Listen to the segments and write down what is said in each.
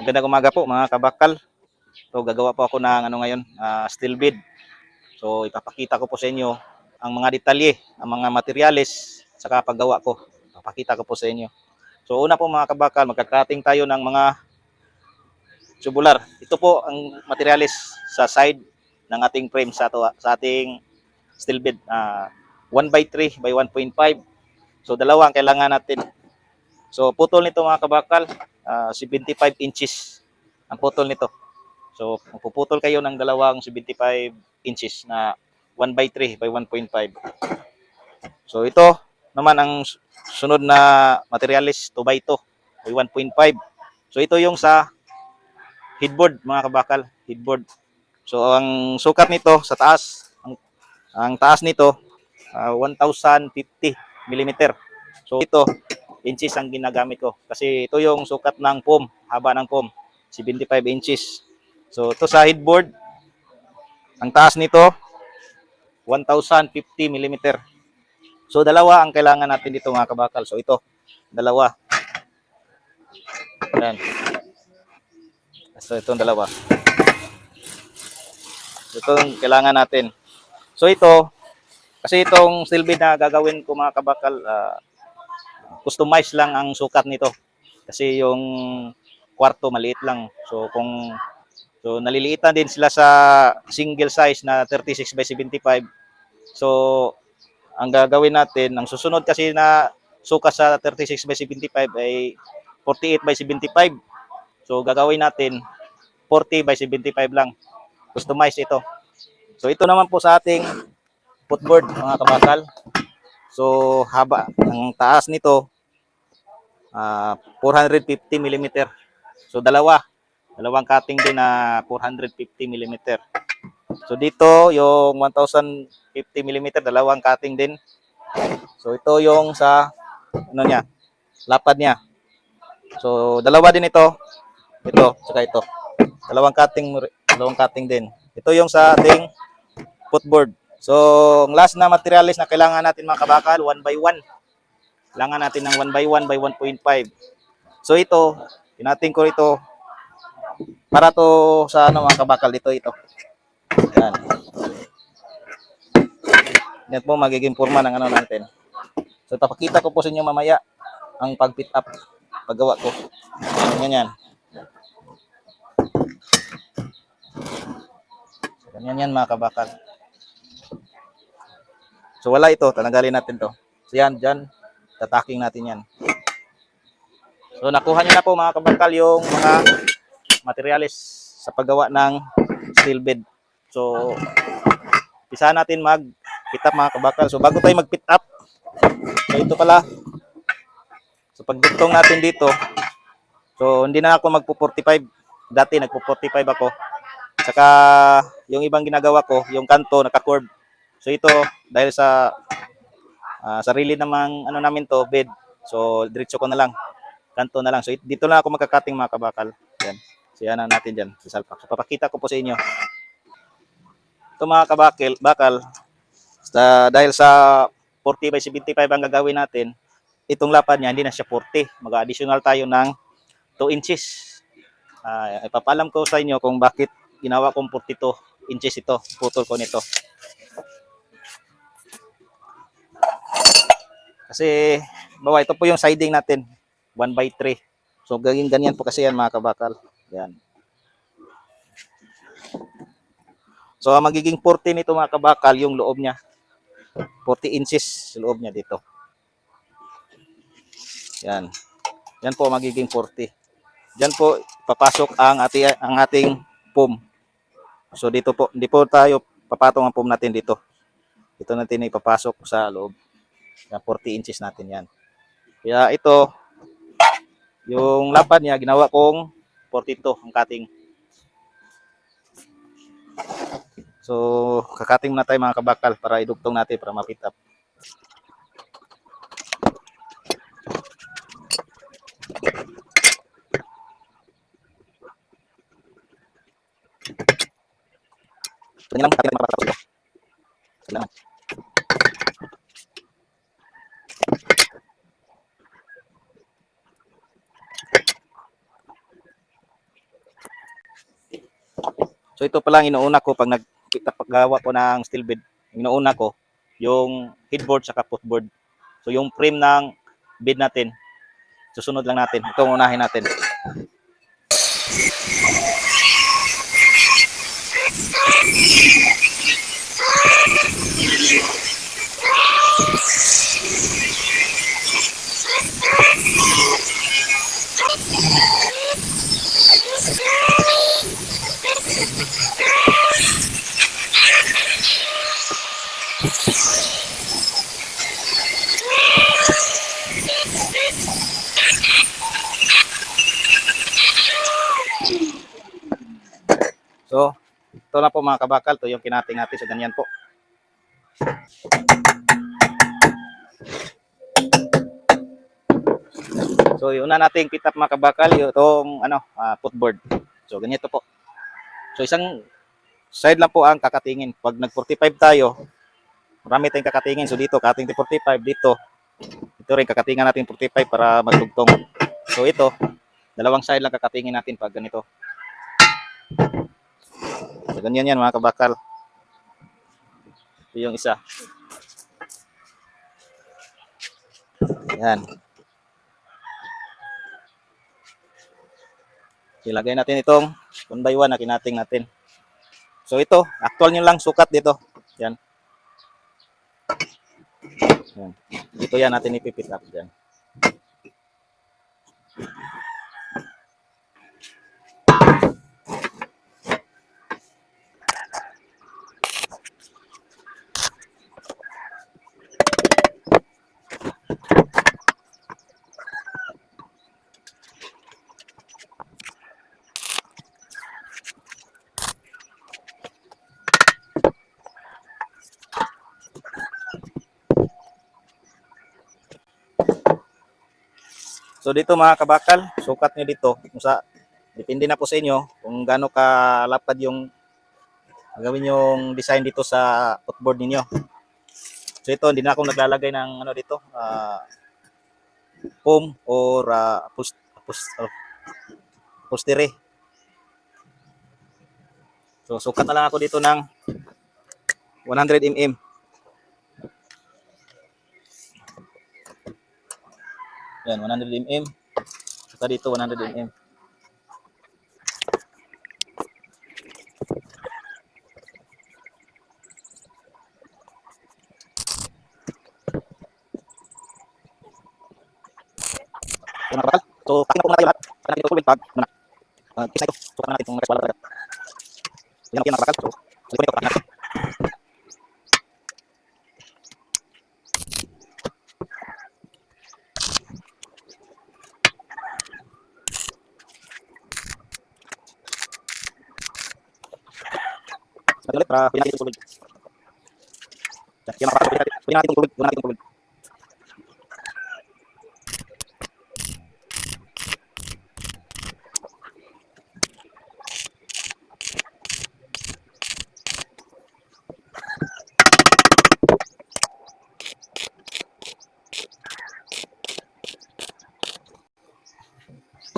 Magandang umaga po mga kabakal. So gagawa po ako ng ngayon, steel bead. So ipapakita ko po sa inyo ang mga detalye, ang mga materyales saka paggawa ko. Ipapakita ko po sa inyo. So una po mga kabakal, magka-cutting tayo ng mga tubular. Ito po ang materyales sa side ng ating frame sa ating steel bead. 1 by 3 by 1.5. So dalawa ang kailangan natin. So putol nito mga kabakal, 75 inches ang putol nito. So, magpuputol kayo ng dalawang 75 inches na 1 by 3 by 1.5. So, ito naman ang sunod na materialis 2 by 2 by 1.5. So, ito yung sa headboard mga kabakal, headboard. So, ang sukat nito sa taas, ang taas nito 1050 mm. So, ito inches ang ginagamit ko kasi ito yung sukat ng foam, haba ng foam, 75 inches. So, ito sa headboard, ang taas nito 1050 mm. So, dalawa ang kailangan natin dito mga kabakal. So, ito, dalawa. Ayan. So, itong dalawa. Ito ang kailangan natin. So, ito, kasi itong steel bead na gagawin ko mga kabakal, customize lang ang sukat nito. Kasi yung kwarto maliit lang. So naliliitan din sila sa single size na 36 by 75. So ang gagawin natin, ang susunod kasi na sukat sa 36 by 75 ay 48 by 75. So gagawin natin 40 by 75 lang. Customize ito. So ito naman po sa ating footboard mga kabakal. So haba ng taas nito 450 mm. So dalawang cutting din na 450 mm. So dito yung 1050 mm, dalawang cutting din. So ito yung sa niya, lapad niya. So dalawa din ito. Ito, saka ito. Dalawang cutting din. Ito yung sa ating footboard. So ang last na materialis na kailangan natin mga kabakal, 1 by 1. Kailangan natin ng 1 by 1 by 1.5. So ito, tinating ko ito para to sa mga kabakal dito ito. Yan. Yan po magiging forma ng natin. So papakita ko po sa inyo mamaya ang pag-pit up, paggawa ko. Ganyan yan. Ganyan yan mga kabakal. So wala ito, tanggalin natin to. So yan, dyan, tataking natin yan. So nakuha nyo na po mga kabakal yung mga materialis sa paggawa ng steel bed. So isa natin mag-pit up mga kabakal. So bago tayo mag-pit up, so ito pala. So pagdugtong natin dito, so hindi na ako magpo-45. Dati nagpo-45 ako. Saka yung ibang ginagawa ko, yung kanto naka-curve. So ito dahil sa sarili namang namin to, bed. So diretso ko na lang. Kanto na lang. So dito na ako magka-cutting mga kabakal. Yan. So yan na natin diyan sa salpak. So papakita ko po sa inyo. Ito mga bakal, dahil sa 40 by 75 ang gagawin natin, itong lapad niya hindi na siya 40. Mag-additional tayo ng 2 inches. Ipapalam ko sa inyo kung bakit ginawa kong 42 inches ito. Putol ko nito. Kasi, bawa, ito po yung siding natin. 1 by 3. So, ganyan po kasi yan mga kabakal. Yan. So, magiging 40 nito mga kabakal yung loob niya. 40 inches loob niya dito. Yan. Yan po magiging 40. Diyan po papasok ang ating foam. So dito po, hindi po tayo papatong ang foam natin dito. Ito natin ipapasok sa loob. Yan, 40 inches natin yan. Kaya ito, yung lapad niya, ginawa kong 42 ang cutting. So, kakating na tayo mga kabakal para idugtong natin para ma-pit up. Ganyan lang cutting na mapapatapos ito. Kailangan. So ito pa lang inuuna ko pag paggawa ko ng steel bed. Inuuna ko yung headboard sa footboard. So yung frame ng bed natin, susunod lang natin. Itong unahin natin. So, ito na po mga kabakal. Ito yung kinating natin. So, ganyan po. So, yung una nating pitap mga kabakal, itong footboard. So, ganito po. So, isang side lang po ang kakatingin. Pag nag-45 tayo, marami tayong kakatingin. So, dito, kating 45. Dito rin, kakatingan natin 45 para magtugtong. So, ito, dalawang side lang kakatingin natin pag ganito. So, ganyan yan mga kabakal. Ito yung isa. Yan. Ilagay natin itong 1 by 1 na kinating natin. So ito, actual nyo lang sukat dito. Yan. Yan. Dito yan natin ipipit up dyan. So dito mga kabakal, sukat nyo dito. Depende na po sa inyo kung gaano kalapad yung gawin yung design dito sa footboard ninyo. So ito, hindi na ako naglalagay ng dito, foam or upholstery. So sukat na lang ako dito ng 100 mm. Yan, 100 mm. Saka dito 100 mm. So, nakapal. So, pakin na po muna tayo lahat. Pakin natin ito tubig pag kisa ito. So, pakin natin itong reswala talaga. Yan ang nakapal. So, salikon ito, pakin natin. Ulit para pwede natin itong tubig. Yan ang nakapal. Pwede natin itong tubig. Pwede natin itong tubig.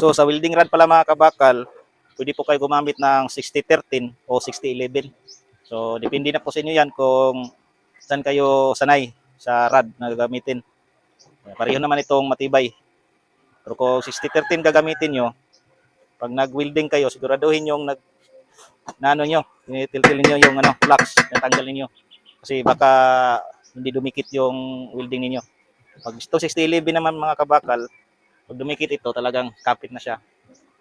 So sa welding rod pala mga kabakal, pwede po kayo gumamit ng 60-13 o 60-11. So depende na po sa inyo yan kung saan kayo sanay sa rod na gagamitin. Pareho naman itong matibay. Pero kung 60-13 gagamitin nyo, pag nag-welding kayo, siguraduhin yung tinitil-tilin nyo yung flux, natanggalin nyo. Kasi baka hindi dumikit yung welding niyo. Pag ito 60-11 naman mga kabakal, pag dumikit ito, talagang kapit na siya.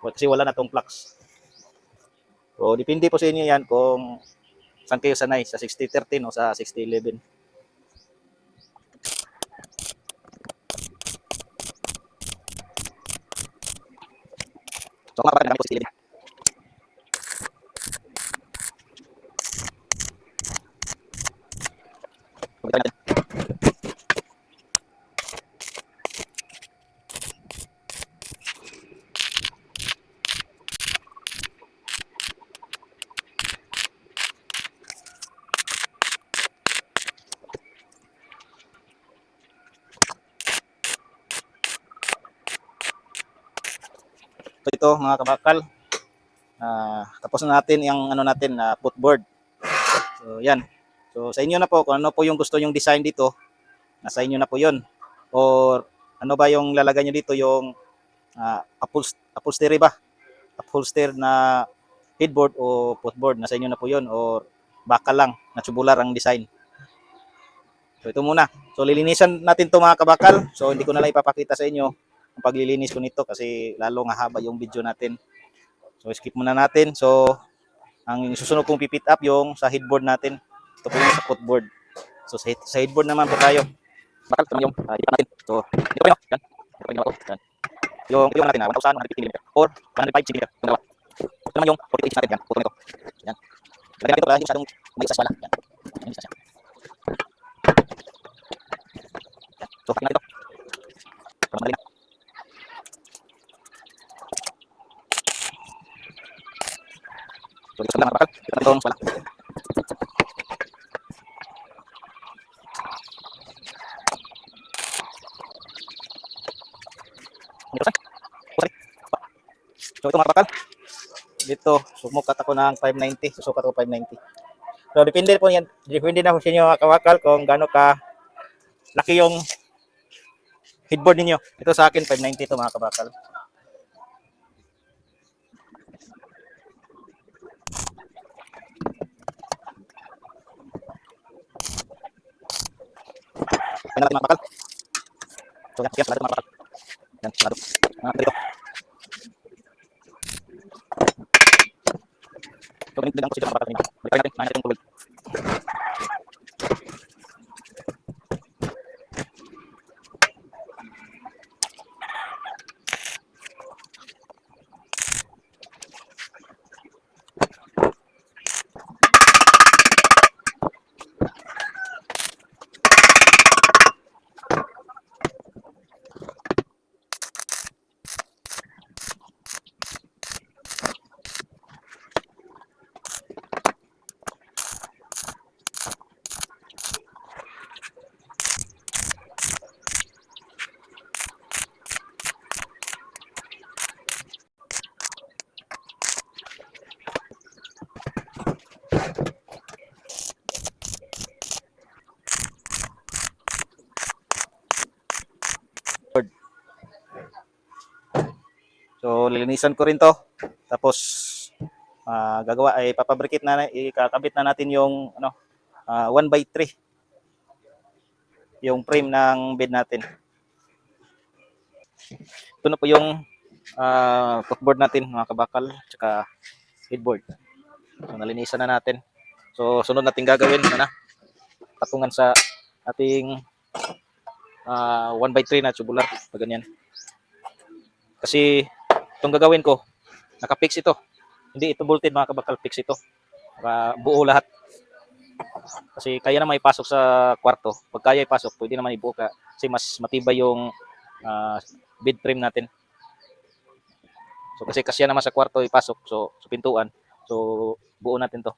Kasi wala na tong flux. So, depende po sa inyo yan kung saan kayo sanay, sa 60-13 o sa 60-11. So, mga kapatid, 60-11. So ito mga kabakal, Tapos na natin yung ano natin na footboard. So yan. So sa inyo na po kung ano po yung gusto yung design dito, nasa inyo na po 'yon. Or ano ba yung lalagay nyo dito yung upholstery ba? Upholster na headboard o footboard, nasa inyo na po 'yon, or bakal lang na tubular ang design. So ito muna. So lilinisan natin 'to mga kabakal. So hindi ko na lang ipapakita sa inyo ang paglilinis ko nito kasi lalo nga haba yung video natin. So skip muna natin. So ang susunod kong pipit up yung sa headboard natin. Ito po yung sa footboard. So sa headboard naman po tayo. Bakal ito yung ipan natin. So ito po yun. Yan. Ito po yung yan. Yung natin na 1,150 mm or 105 cm yung dalawa. Ito naman yung 40 inch natin. Yan. Puto nito. Yan. Lagyan natin ito para hindi masyadong may isas wala. Yan. Yan isa siya. So pakin natin ito. Para magaling. So dito lang mga bakal. Dito natin itong wala. So ito mga bakal. Dito, sumukat ako ng 590. Susukat ko 590. So depende po yan. Depende na po sa inyo mga kabakal kung gaano ka laki yung headboard ninyo. Ito sa akin 590 ito mga kabakal. Kaya natin mga kabakal. So yan, sarado mga kabakal. Yan, sarado. Dito. So ganito ang posisyon mga kabakal ninyo. Balik natin, natin itong tubig. So lilinisan ko rin to. Tapos gagawa ay papabricate na ikakabit na natin yung 1x3 yung frame ng bed natin. Ito na po yung footboard natin mga kabakal tsaka headboard. So nalinisan na natin. So sunod natin gagawin patungan sa ating 1x3 na tubular pag ganyan. Kasi itong gagawin ko, naka-fix ito. Hindi ito bolted mga kabakal, fix ito. Buo lahat. Kasi kaya naman ipasok sa kwarto. Pag kaya ipasok, pwede naman ibuo ka. Kasi mas matibay yung bed frame natin. So kasi kasya naman sa kwarto ipasok, so sa pintuan. So buo natin to.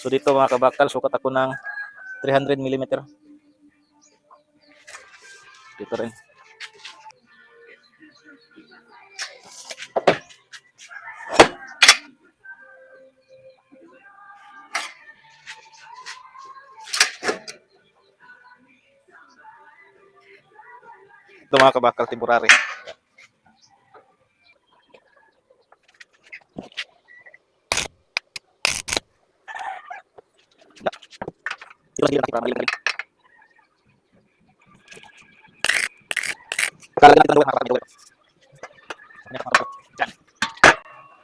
So dito mga kabakal, sukat ako ng 300 mm. Dito rin. Ito mga kabakal, temporary. Ito lang natin para malilang. Kalagyan natin ng mga kapatid.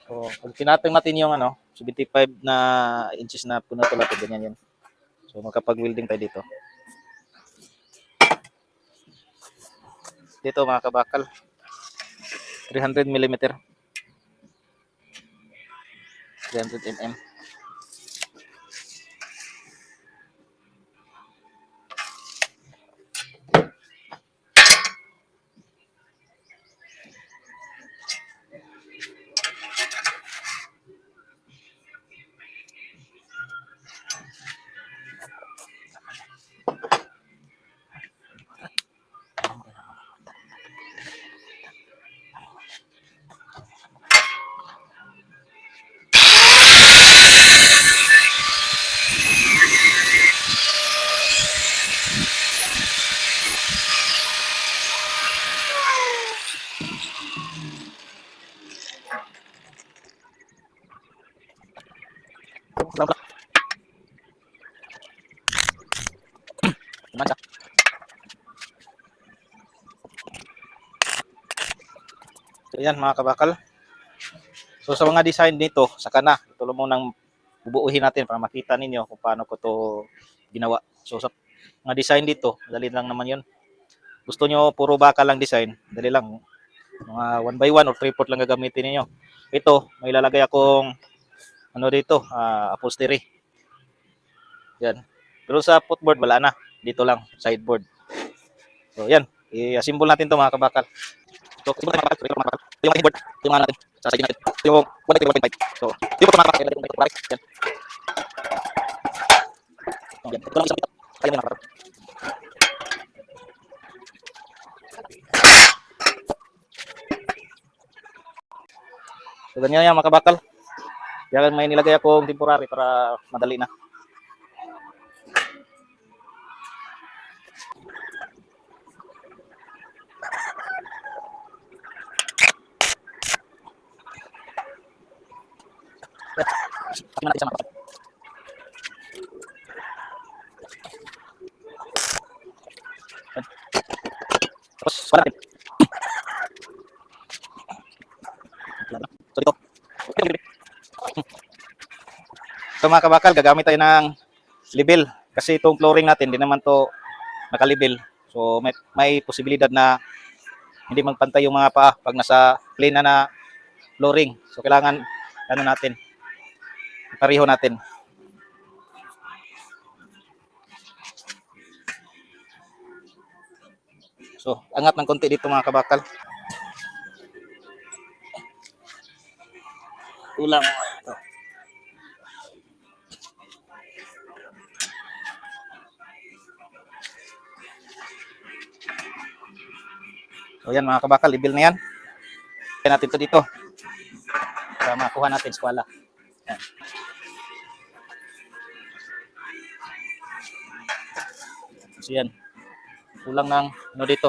So, pag tinatang natin yung 75 na inches na puno tulad ganyan yan. So, makapag-welding tayo dito. Dito mga kabakal, 300 mm. 300 mm. So yan mga kabakal. So sa mga design nito, saka na. Ito lang munang bubuuhin natin para makita ninyo kung paano ko to ginawa. So sa mga design dito, dali lang naman yun. Gusto nyo puro bakal lang design, dali lang. Mga 1 by 1 or 3/4 lang gagamitin niyo. Ito, may lalagay akong ano dito, upholstery. Yan. Pero sa footboard, wala na. Dito lang, sideboard. So yan, i-assemble natin to mga kabakal. So, ito mga kabakal. Ito mga kabakal. Ito yung headboard. Ito yung mga natin. Sa side natin. Ito yung 1.5. So, ito yung mga kabakal. Yan. Yan. Ito lang isang ito. Kaya mga kabakal. So, ganyan yan mga kabakal. Kaya may nilagay akong temporary para madali na. Pati natin siya mga kabakal. Tapos, wala natin. So, dito. So, mga kabakal, gagamit tayo ng level. Kasi itong flooring natin, hindi naman to nakalibel. So, may posibilidad na hindi magpantay yung mga paa pag nasa plain na flooring. So, kailangan, ano natin, pareho natin. So, angat ng konti dito mga kabakal. Ulang. Ito. So, yan mga kabakal, level na yan. Kaya natin ito dito. Para makuha natin skwala. Yan. So, yan. Kulang ng ano dito.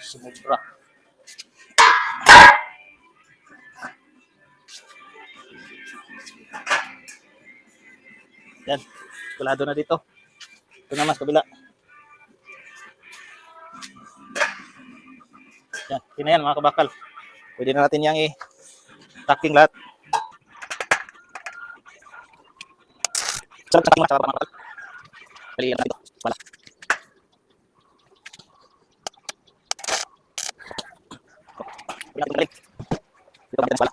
Sumubra. Yan. Kulado na dito. Ito naman sa kabila. Yan. Yun na yan mga kabakal. Pwede na natin yung i-tacking lahat. Sarap sa mga kabakal. Pali lang dito. Wala. Wala dito balik. Dito wala.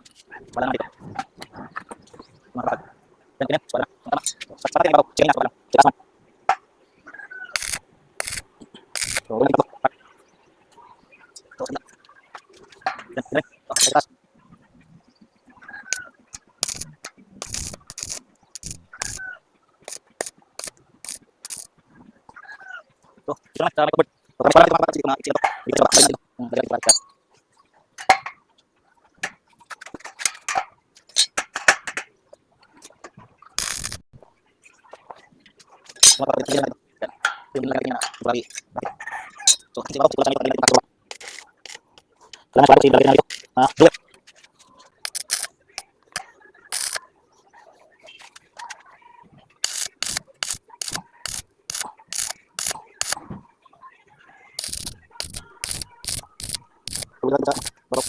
Wala na dito. Mga kabakal. Yan, yan. Wala. Tama. Sa atin yung babaw. Sige na. Wala. Tikas man. So, wala dito. Ito, sa kabila. Yan, yan. Ito, sa tikas. Ito, ito lang. Sa may cupboard. So, kami wala dito mga kabakal. Dito mga iksik ito. Dito sa baka. Dito. Yung dalagang balik. Mga kapatid na ito. Yan. Ito yung nilagay niya na. Bali. So, kasi bago, siguro sa mga kapatid na ito. Kailangan bago, siguro na ito. Dua. Tuloy lang sa barok.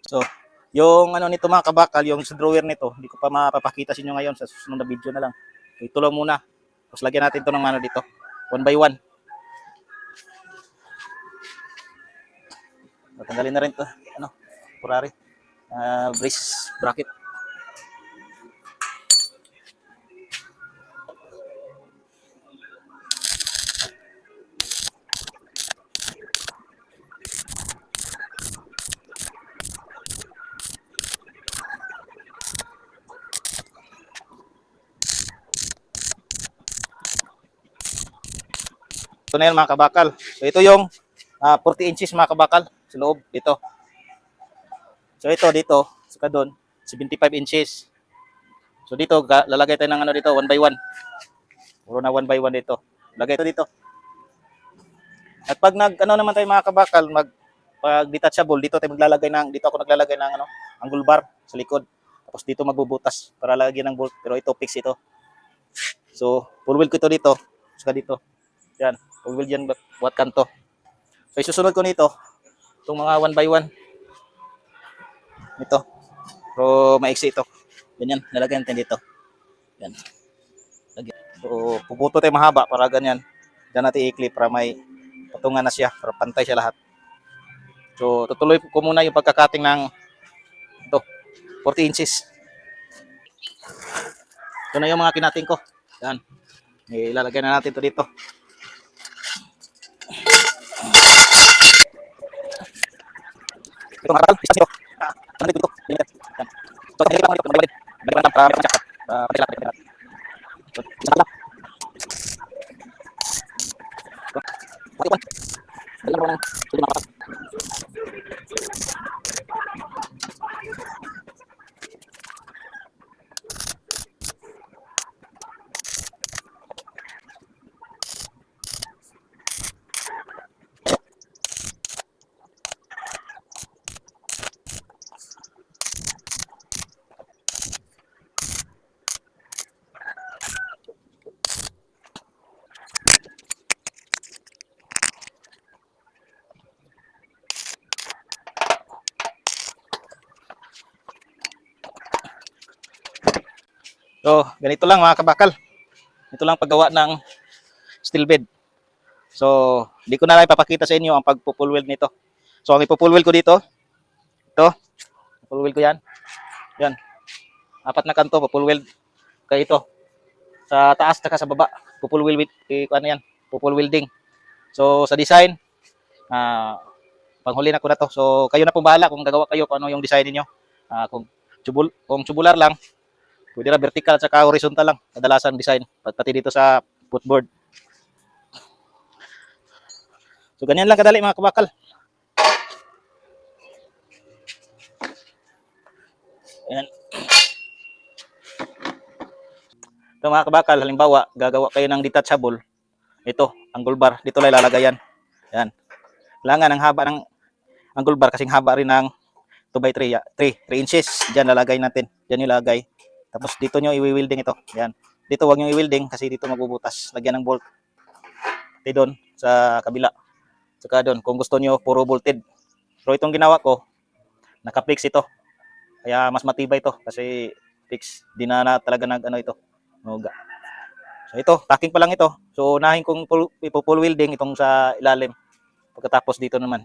So, yung ano nito mga kabakal, yung drawer nito, hindi ko pa mapapakita sa inyo ngayon sa susunod na video na lang. So, ito lang muna. Tapos lagyan natin ito ng ano dito. 1 by 1. So, tanggalin na rin ito. Ano? Temporary. Brace bracket. Ito na yan mga kabakal. So ito yung 40 inches mga kabakal sa loob dito. So ito dito, saka doon 75 inches. So dito lalagay tayo ng ano dito 1 by 1. Puro na 1 by 1 dito. Lagay ito dito. At pag ano naman tayo mga kabakal, pag detachable, dito ako naglalagay ng angle bar sa likod. Tapos dito magbubutas para lagyan ng bolt. Pero ito fix ito. So, full wheel ko ito dito. Saka dito. Yan, full wheel yan buat kanto. So, isusunod ko nito itong mga 1 by 1. Ito. Pero maiksi ito. Ganyan, nalagyan natin dito. Yan. Lagyan. So, puputo tayo mahaba para ganyan. Diyan natin i-clip para may patungan na siya, para pantay siya lahat. So, tutuloy ko muna yung pagkakating ng ito, 40 inches. Ito na yung mga kinating ko. Yan. Ilalagay na natin ito dito. Ito mga kapal, isa dito. Ano dito? Yan. So, kanina pa ako dito. Balik pa para check. Patila. So, isa lang. Okay, dali mo nang dali mga kapal. So, ganito lang mga kabakal. Ito lang paggawa ng steel bed. So, hindi ko na lang ipapakita sa inyo ang pagpo-full weld nito. So, ang ipo-full weld ko dito, ito, full weld ko yan. Yan. 4 na kanto, full weld. Kaya ito, sa taas at sa baba, full weld with, ano yan, full welding. So, sa design, panghuli na ko na to. So, kayo na po bahala kung gagawa kayo kung ano yung design niyo. Kung tubular lang, pwede na vertical at saka horizontal lang. Kadalasan design. Pati dito sa footboard. So, ganyan lang kadali mga kabakal. Ayan. Ito mga kabakal, halimbawa, gagawa kayo ng detachable. Ito, angle bar. Dito lang ilalagay yan. Yan. Kailangan ang haba ng angle bar kasing haba rin ng 2x3, 3 inches. Diyan lalagay natin. Diyan ilagay. Tapos dito nyo i-welding ito. Yan. Dito wag nyo i-welding kasi dito magbubutas. Lagyan ng bolt. Ito doon sa kabila. Saka doon kung gusto nyo puro bolted. Pero itong ginawa ko, naka-fix ito. Kaya mas matibay ito kasi fix. Di na talaga nag ito. Nuga. So ito, packing pa lang ito. So unahin kong full welding itong sa ilalim. Pagkatapos dito naman.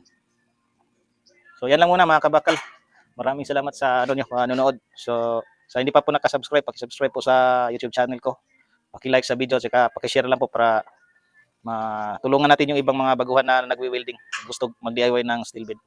So yan lang muna mga kabakal. Maraming salamat sa nanonood. So sa hindi pa po nakasubscribe, paki-subscribe po sa YouTube channel ko. Paki-like sa video at paki-share lang po para matulungan natin yung ibang mga baguhan na nagwi-welding. Gusto mag-DIY ng steel bed.